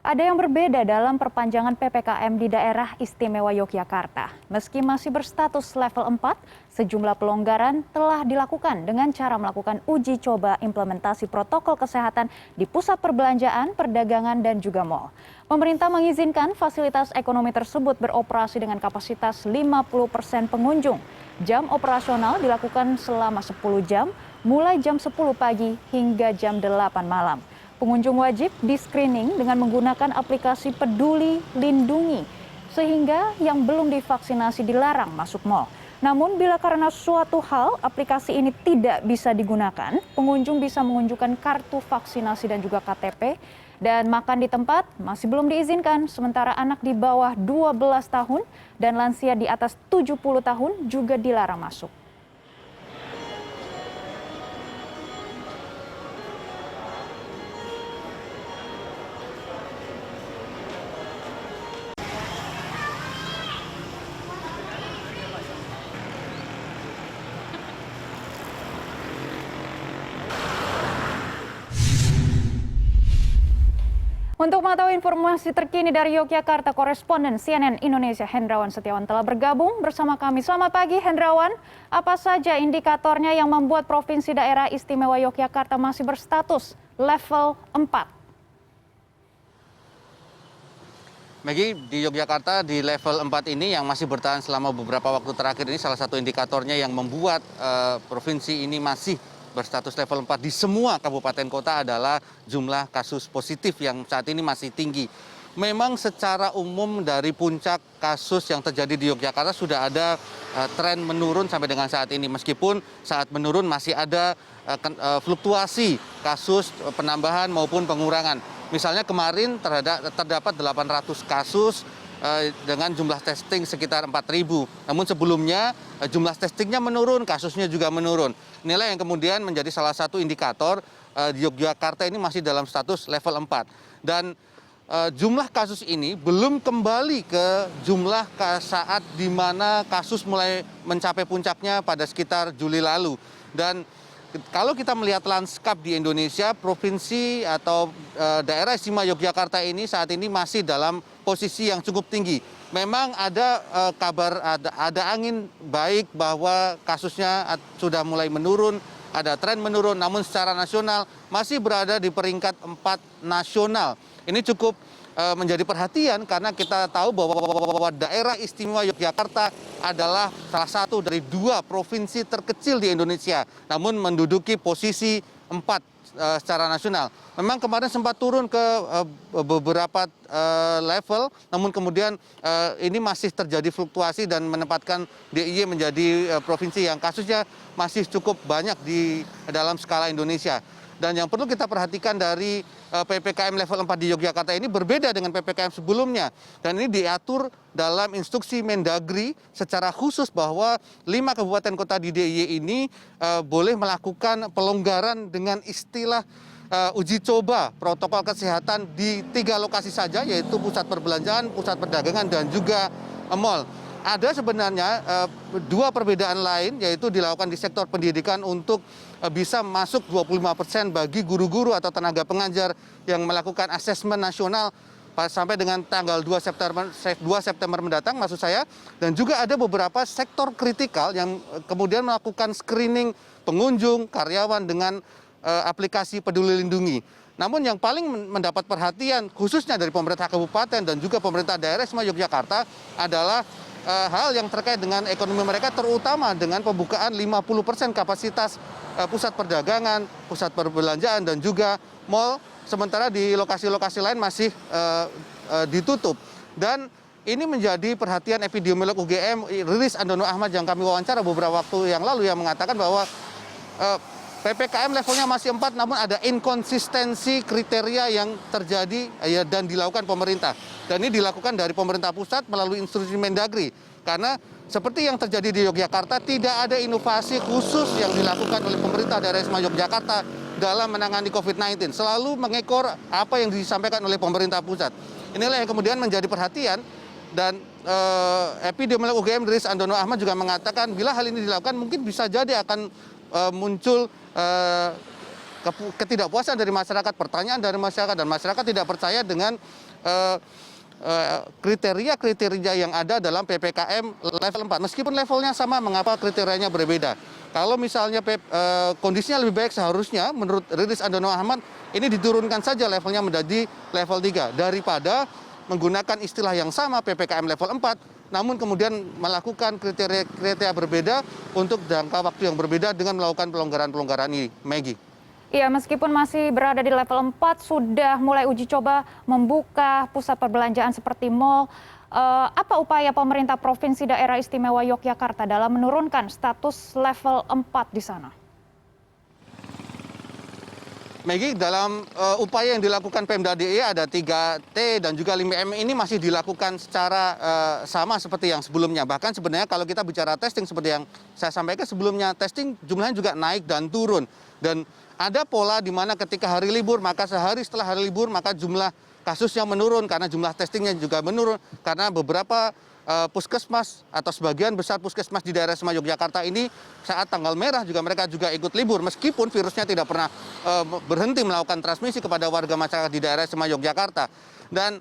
Ada yang berbeda dalam perpanjangan PPKM di daerah istimewa Yogyakarta. Meski masih berstatus level 4, sejumlah pelonggaran telah dilakukan dengan cara melakukan uji coba implementasi protokol kesehatan di pusat perbelanjaan, perdagangan, dan juga mal. Pemerintah mengizinkan fasilitas ekonomi tersebut beroperasi dengan kapasitas 50% pengunjung. Jam operasional dilakukan selama 10 jam, mulai jam 10 pagi hingga jam 8 malam. Pengunjung wajib di-screening dengan menggunakan aplikasi Peduli Lindungi, sehingga yang belum divaksinasi dilarang masuk mal. Namun bila karena suatu hal aplikasi ini tidak bisa digunakan, pengunjung bisa menunjukkan kartu vaksinasi dan juga KTP, dan makan di tempat masih belum diizinkan, sementara anak di bawah 12 tahun dan lansia di atas 70 tahun juga dilarang masuk. Untuk mengetahui informasi terkini dari Yogyakarta, koresponden CNN Indonesia Hendrawan Setiawan telah bergabung bersama kami. Selamat pagi Hendrawan, apa saja indikatornya yang membuat Provinsi Daerah Istimewa Yogyakarta masih berstatus level 4? Maggie, di Yogyakarta di level 4 ini yang masih bertahan selama beberapa waktu terakhir ini salah satu indikatornya yang membuat provinsi ini masih berstatus level 4 di semua kabupaten kota adalah jumlah kasus positif yang saat ini masih tinggi. Memang secara umum dari puncak kasus yang terjadi di Yogyakarta sudah ada tren menurun sampai dengan saat ini. Meskipun saat menurun masih ada fluktuasi kasus penambahan maupun pengurangan. Misalnya kemarin terdapat 800 kasus dengan jumlah testing sekitar 4.000. Namun sebelumnya jumlah testingnya menurun, kasusnya juga menurun. Inilah yang kemudian menjadi salah satu indikator di Yogyakarta ini masih dalam status level 4. Dan jumlah kasus ini belum kembali ke jumlah saat di mana kasus mulai mencapai puncaknya pada sekitar Juli lalu. Dan kalau kita melihat lanskap di Indonesia, provinsi atau daerah istimewa Yogyakarta ini saat ini masih dalam posisi yang cukup tinggi. Memang ada kabar, ada angin baik bahwa kasusnya sudah mulai menurun, ada tren menurun, namun secara nasional masih berada di peringkat 4 nasional. Ini cukup menjadi perhatian karena kita tahu bahwa daerah istimewa Yogyakarta adalah salah satu dari 2 provinsi terkecil di Indonesia, namun menduduki posisi 4 secara nasional. Memang kemarin sempat turun ke beberapa level, namun kemudian ini masih terjadi fluktuasi dan menempatkan DIY menjadi provinsi yang kasusnya masih cukup banyak di dalam skala Indonesia. Dan yang perlu kita perhatikan dari PPKM level 4 di Yogyakarta ini berbeda dengan PPKM sebelumnya. Dan ini diatur dalam instruksi Mendagri secara khusus bahwa 5 kabupaten kota di DIY ini boleh melakukan pelonggaran dengan istilah uji coba protokol kesehatan di 3 lokasi saja, yaitu pusat perbelanjaan, pusat perdagangan, dan juga mal. Ada sebenarnya 2 perbedaan lain, yaitu dilakukan di sektor pendidikan untuk bisa masuk 25% bagi guru-guru atau tenaga pengajar yang melakukan asesmen nasional sampai dengan tanggal 2 September mendatang maksud saya. Dan juga ada beberapa sektor kritikal yang kemudian melakukan screening pengunjung, karyawan dengan aplikasi Peduli Lindungi. Namun yang paling mendapat perhatian khususnya dari pemerintah kabupaten dan juga pemerintah daerah istimewa Yogyakarta adalah hal yang terkait dengan ekonomi mereka, terutama dengan pembukaan 50% kapasitas pusat perdagangan, pusat perbelanjaan, dan juga mal, sementara di lokasi-lokasi lain masih ditutup. Dan ini menjadi perhatian epidemiolog UGM, Riris Andono Ahmad, yang kami wawancara beberapa waktu yang lalu, yang mengatakan bahwa PPKM levelnya masih 4, namun ada inkonsistensi kriteria yang terjadi dan dilakukan pemerintah. Dan ini dilakukan dari pemerintah pusat melalui instruksi Mendagri. Karena seperti yang terjadi di Yogyakarta, tidak ada inovasi khusus yang dilakukan oleh pemerintah daerah istimewa Yogyakarta dalam menangani COVID-19. Selalu mengekor apa yang disampaikan oleh pemerintah pusat. Inilah yang kemudian menjadi perhatian. Dan epidemiolog UGM Riris Andono Ahmad juga mengatakan bila hal ini dilakukan mungkin bisa jadi akan muncul ketidakpuasan dari masyarakat, pertanyaan dari masyarakat, dan masyarakat tidak percaya dengan kriteria-kriteria yang ada dalam PPKM level 4. Meskipun levelnya sama, mengapa kriterianya berbeda? Kalau misalnya kondisinya lebih baik, seharusnya menurut Riris Andono Ahmad ini diturunkan saja levelnya menjadi level 3 daripada menggunakan istilah yang sama PPKM level 4 namun kemudian melakukan kriteria berbeda untuk jangka waktu yang berbeda dengan melakukan pelonggaran-pelonggaran ini. Maggie. Iya, meskipun masih berada di level 4, sudah mulai uji coba membuka pusat perbelanjaan seperti mal. Apa upaya pemerintah Provinsi Daerah Istimewa Yogyakarta dalam menurunkan status level 4 di sana? Maggie, dalam upaya yang dilakukan Pemda DIY ada 3T dan juga 5M ini masih dilakukan secara sama seperti yang sebelumnya. Bahkan sebenarnya kalau kita bicara testing seperti yang saya sampaikan sebelumnya, testing jumlahnya juga naik dan turun. Dan ada pola di mana ketika hari libur, maka sehari setelah hari libur, maka jumlah kasusnya menurun karena jumlah testingnya juga menurun. Karena beberapa puskesmas atau sebagian besar puskesmas di daerah Istimewa Yogyakarta ini saat tanggal merah juga mereka juga ikut libur meskipun virusnya tidak pernah berhenti melakukan transmisi kepada warga masyarakat di daerah Istimewa Yogyakarta. Dan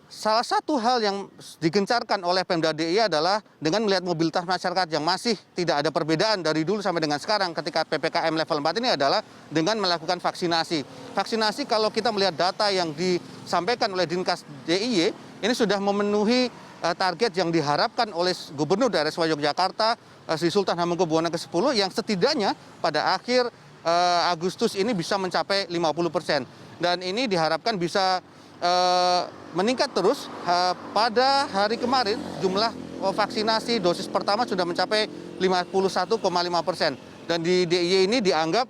salah satu hal yang digencarkan oleh Pemda DIY adalah dengan melihat mobilitas masyarakat yang masih tidak ada perbedaan dari dulu sampai dengan sekarang ketika PPKM level 4 ini adalah dengan melakukan vaksinasi. Vaksinasi kalau kita melihat data yang disampaikan oleh Dinkes DIY ini sudah memenuhi target yang diharapkan oleh Gubernur daerah Istimewa Yogyakarta Sri Sultan Hamengkubuwono ke-10 yang setidaknya pada akhir Agustus ini bisa mencapai 50%. Dan ini diharapkan bisa meningkat terus. Pada hari kemarin jumlah vaksinasi dosis pertama sudah mencapai 51,5%. Dan di DIY ini dianggap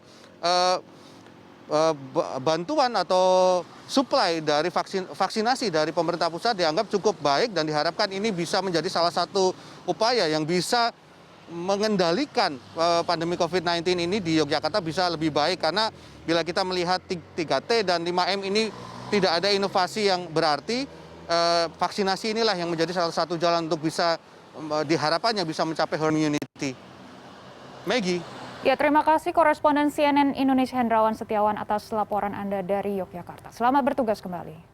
bantuan atau suplai dari vaksinasi dari pemerintah pusat dianggap cukup baik dan diharapkan ini bisa menjadi salah satu upaya yang bisa mengendalikan pandemi COVID-19 ini di Yogyakarta bisa lebih baik karena bila kita melihat 3T dan 5M ini tidak ada inovasi yang berarti, vaksinasi inilah yang menjadi salah satu jalan untuk bisa diharapkannya bisa mencapai herd immunity. Maggie. Ya, terima kasih koresponden CNN Indonesia Hendrawan Setiawan atas laporan Anda dari Yogyakarta. Selamat bertugas kembali.